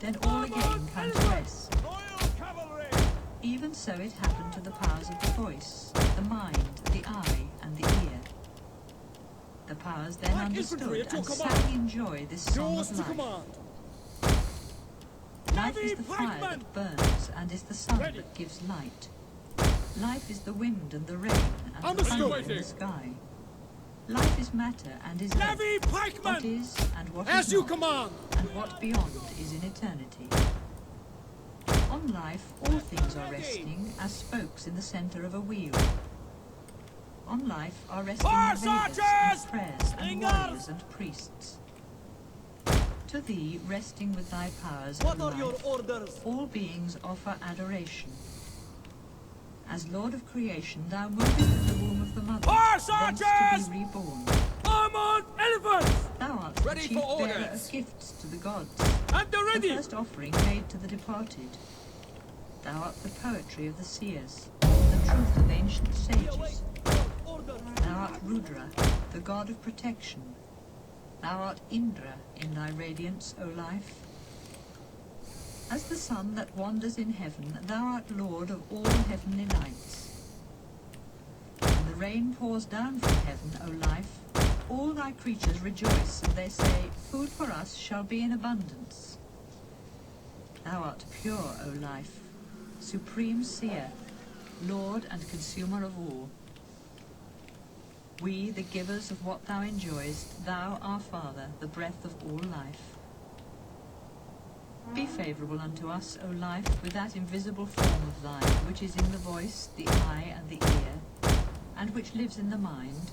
then all again come to rest. Even so it happened to the powers of the voice, the mind, the eye, and the ear. The powers then understood and sang in joy this song of life. Life is the fire that burns, and is the sun that gives light. Life is the wind and the rain, and the thunder in the sky. Life is matter and is earth, what is and what is not, and what beyond is in eternity. On life all things are resting, as spokes in the centre of a wheel. On life are resting the Vedas and prayers and warriors and priests. To thee, resting with thy powers of life, all beings offer adoration. As Lord of creation, thou movest in the womb of the mother, thence to be reborn. Armored elephants! Thou art the chief bearer of gifts to the gods, the first offering made to the departed. Thou art the poetry of the seers, the truth of ancient sages. Thou art Rudra, the god of protection. Thou art Indra in thy radiance, O life. As the sun that wanders in heaven, thou art lord of all heavenly lights. When the rain pours down from heaven, O life, all thy creatures rejoice, and they say, food for us shall be in abundance. Thou art pure, O life, supreme seer, lord and consumer of all. We, the givers of what thou enjoyest, thou, our Father, the breath of all life. Be favourable unto us, O life, with that invisible form of thine, which is in the voice, the eye, and the ear, and which lives in the mind.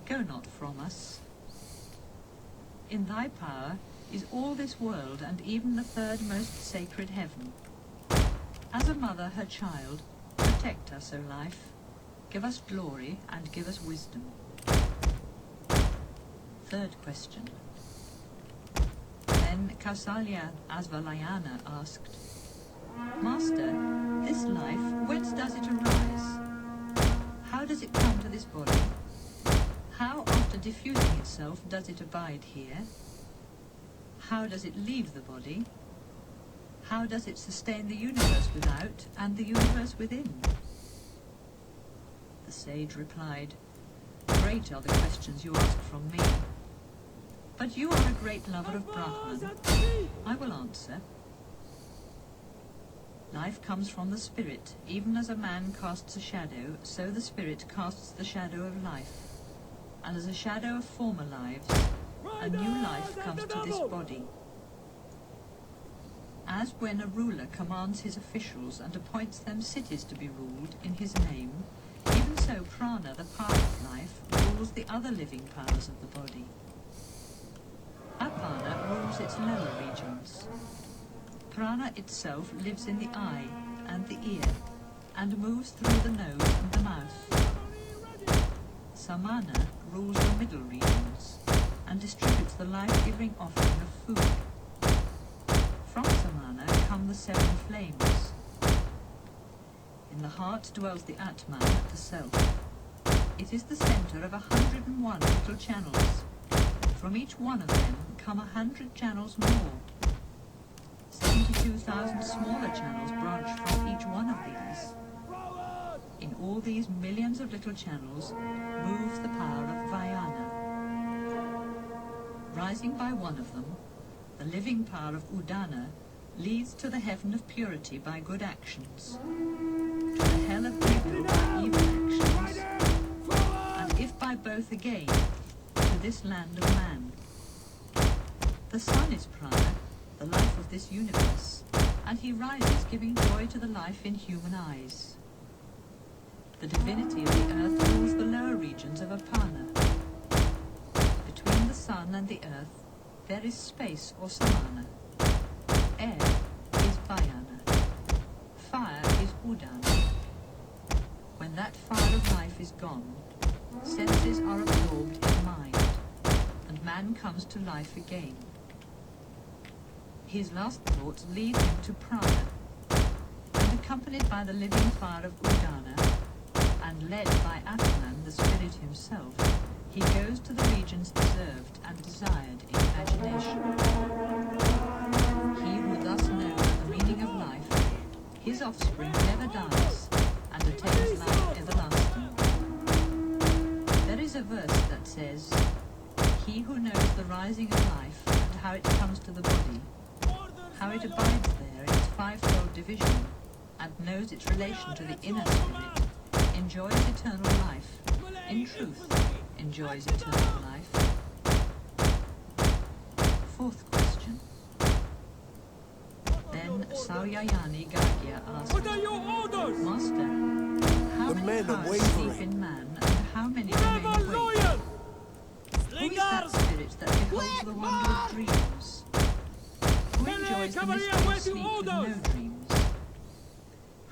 Go not from us. In thy power is all this world, and even the third most sacred heaven. As a mother her child, protect us, O life. Give us glory, and give us wisdom. Third question. Then Kausalya Asvalayana asked, Master, this life, whence does it arise? How does it come to this body? How, after diffusing itself, does it abide here? How does it leave the body? How does it sustain the universe without and the universe within? The sage replied, Great are the questions you ask from me. But you are a great lover of Brahman. I will answer. Life comes from the spirit. Even as a man casts a shadow, so the spirit casts the shadow of life. And as a shadow of former lives, a new life comes to this body. As when a ruler commands his officials and appoints them cities to be ruled in his name, even so prana, the power of life, rules the other living powers of the body. Apana rules its lower regions. Prana itself lives in the eye and the ear, and moves through the nose and the mouth. Samana rules the middle regions, and distributes the life-giving offering of food. From Samana come the seven flames. In the heart dwells the Atman, the self. It is the centre of 101 little channels. From each one of them come 100 channels more. 72,000 smaller channels branch from each one of these. In all these millions of little channels moves the power of Vayana. Rising by one of them, the living power of Udana leads to the heaven of purity by good actions, to the hell of evil by evil actions, and if by both again, to this land of man. The sun is Prana, the life of this universe, and he rises giving joy to the life in human eyes. The divinity of the earth rules the lower regions of Apana. Between the sun and the earth there is space or samana. Air is Vayana. Fire is Udana. When that fire of life is gone, senses are absorbed in mind, and man comes to life again. His last thoughts lead him to Prana, and accompanied by the living fire of Udana, and led by Atman, the spirit himself, he goes to the regions deserved and desired in imagination. He who offspring never dies and attains life everlasting. There is a verse that says, "He who knows the rising of life and how it comes to the body, how it abides there in its fivefold division, and knows its relation to the inner spirit, enjoys eternal life. In truth, enjoys eternal life." Fourth question. Then Sauyayani Gagya asked, What are your orders? "Master, how The many men are powers sleep wavering. in man, and how many Never remain awake? loyal! Who is that spirit that beholds the wonder of dreams? Who enjoys the mystery of sleep with no dreams?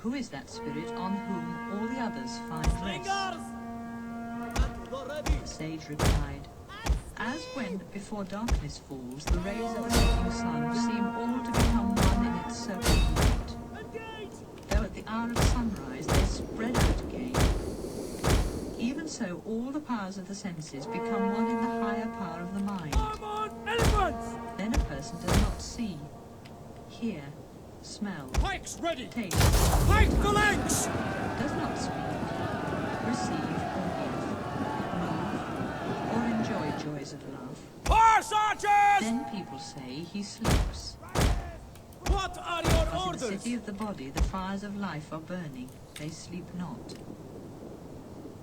Who is that spirit on whom all the others find rest?" The sage replied, "As when, before darkness falls, the rays of the setting sun seem all to become one in its circle of light, though at the hour of sunrise they spread out again. Even so, all the powers of the senses become one in the higher power of the mind. Come on, elephants! Then a person does not see, hear, smell, Pikes ready! taste, Pike the legs! does not speak, receive or give, move, or enjoy joys of love. Horse archers! Then people say he sleeps. What are your But in the orders? city of the body the fires of life are burning, they sleep not.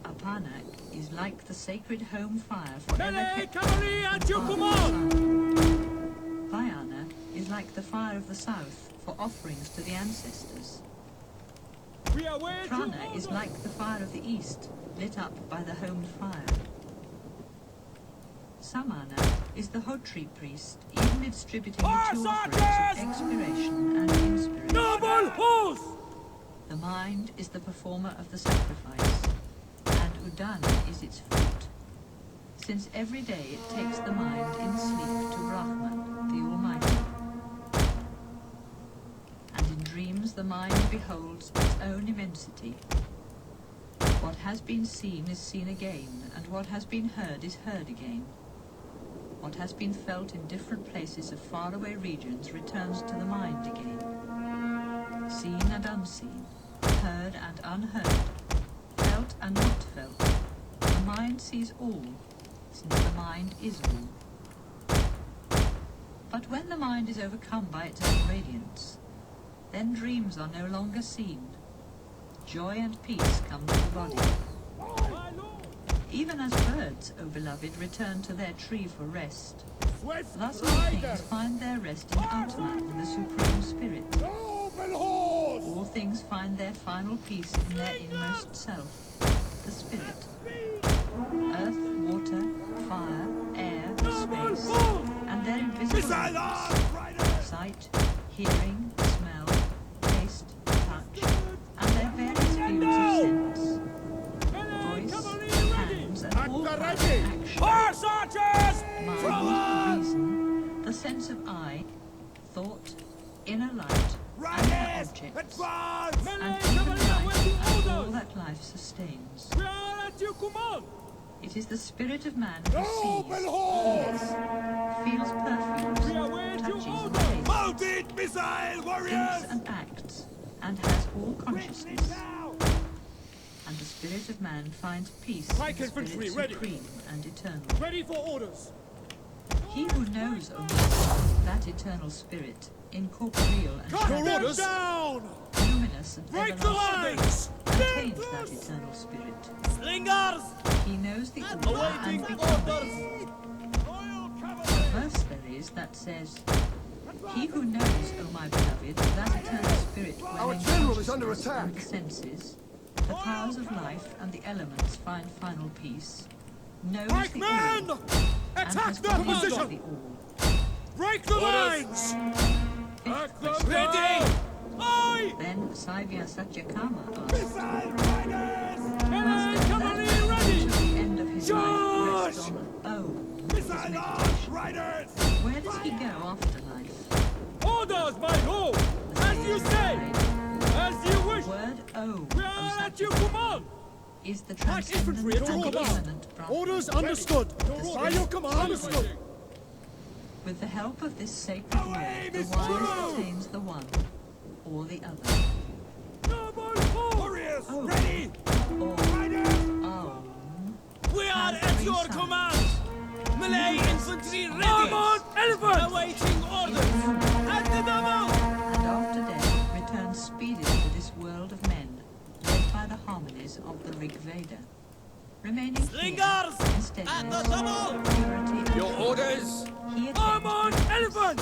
Aparnak is like the sacred home fire forever Melee kept cavalry burning at from your father to command! son. Vayana is like the fire of the south for offerings to the ancestors. We await your Prana is orders! like the fire of the east, lit up by the home fire. Samana is the Hotri priest, even distributing the two offerings of expiration and inspiration. Noble horse! The mind is the performer of the sacrifice, and Udana is its fruit, since every day it takes the mind in sleep to Brahman, the Almighty. And in dreams the mind beholds its own immensity. What has been seen is seen again, and what has been heard is heard again. What has been felt in different places of faraway regions returns to the mind again. Seen and unseen, heard and unheard, felt and not felt, the mind sees all, since the mind is all. But when the mind is overcome by its own radiance, then dreams are no longer seen. Joy and peace come to the body. My lord! Even as birds, O beloved, return to their tree for rest, Swift thus all rider! things find their rest in Atman, the Supreme Spirit. Noble horse! All things find their final peace in their inmost self, the Spirit. Earth, water, fire, air, Noble space, horse! and their invisible Missile elements, arm, rider! sight, hearing, smell, taste, touch, and their various fields of sense, Melee voice, cavalry ready! hands, and all At the powers of ready! action, Horse archers! mind, reason, the sense of I, thought, inner light, and their Riders! objects, Advance! and Melee even cavalry life awaiting and all orders! that life sustains. We are at your command! It is the spirit of man who Noble sees, horse! hears, feels perfumes, We await your touches and orders! tastes, Mounted missile warriors! thinks and acts, and has all Quickly consciousness. now! And the spirit of man finds peace Pike in the infantry spirit ready. supreme and eternal. Ready for orders! He who knows, O Master, that eternal spirit, incorporeal and Cut them shadows, down! luminous and Break the everlasting, lines! contains that eternal spirit. Slingers! He knows the order and Awaiting becomes orders! it. Royal A cavalry! verse there is that says, "He who knows, O my beloved, that eternal spirit Our wherein general is under consciousness and attack. the senses, the powers of life and the elements find final peace, knows Pike the men! all, and Attack has their command of position! the all." Break the lines! Fifth the question. ready! Aye! Then Saivya Satyakama asked, Missile riders! Melee "Master, cavalry that man ready! to the end of his life rests Charge! on O, his Missile arm, meditation. riders! Where does he go after life?" Orders, my lord! As you say! As you wish! Word O, We are at your command! is the Pike infantry transcendent at and your the command. immanent Brahman. Orders understood. By your command. Understood! With the help of this sacred Away, word, the Miss wise True! attains the one or the other. At your sides. command! Melee infantry ready! Armored elephant! Awaiting orders! At the double! And after death returns speedily to this world of men, led by the harmonies of the Rig Veda. Remaining here Slingers! in At steadiness, the double! purity, Your orders! he attends Armored to elephant!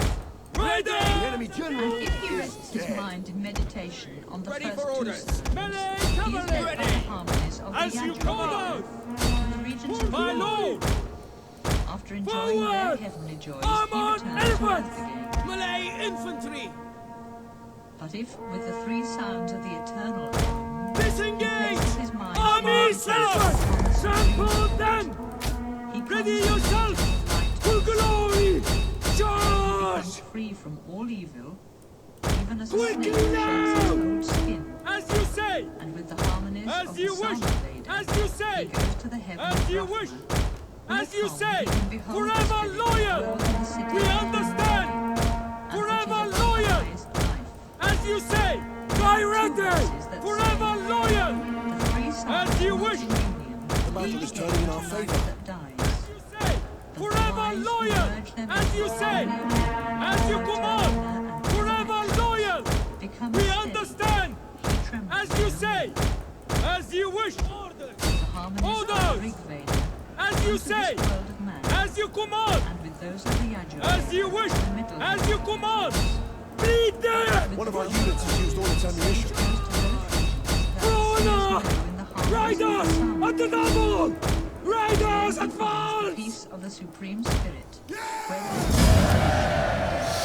Ready! Enemy and general if he rests his mind in meditation on the Ready first for two orders. sounds, Melee he is cavalry! led by the Ready. harmonies of As the you Yajna, command! the regents of My the lord! After enjoying their Forward! heavenly joys, Armored he returns to elephant! earth again. Melee infantry! But if, with the three sounds of the eternal aim, he Disengage! places his mind Army elephant! Trample them! he Ready comes yourself! to For glory! becomes Charge! free from all evil, even as a Quickly snake sheds its now! old skin, As you say! and with the harmonies As of you the wish! Silent Lady, As you he say! goes to the heaven As of you Brahma. wish! With As a you calm, say! he can behold the Forever spirit loyal! dwells in the city We of understand! and Forever which is loyal! the highest life. As you say! Directed! Forever loyal! The three sides As you meet wish. in union, battle leading is again turning in to our life favor. that dies. You say! Forever loyal! As you say! As you command! Forever loyal! Become We steady. understand! He trembles As you no say! more. As you wish! Orders! The harmonies of the Orders. Rig Veda As come you to say! this world of man, As you command! and with those of the Yajna As you wish! in the middle As you command! Bleed there! with One of the our golden units has used all its ammunition. goes to those regions that Honor! sees in the harmonies Riders! of the sun. At the double! Riders The advance! peace of the Supreme Spirit, where there is no destruction,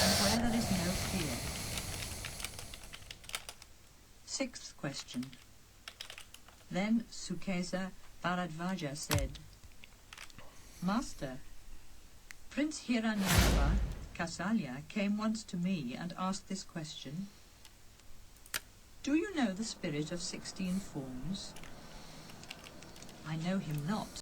and where there is no fear. Sixth question. Then Sukesa Bharadvaja said, Master, Prince Hiranyaka Kausalya came once to me and asked this question. Do you know the spirit of 16 forms? I know him not.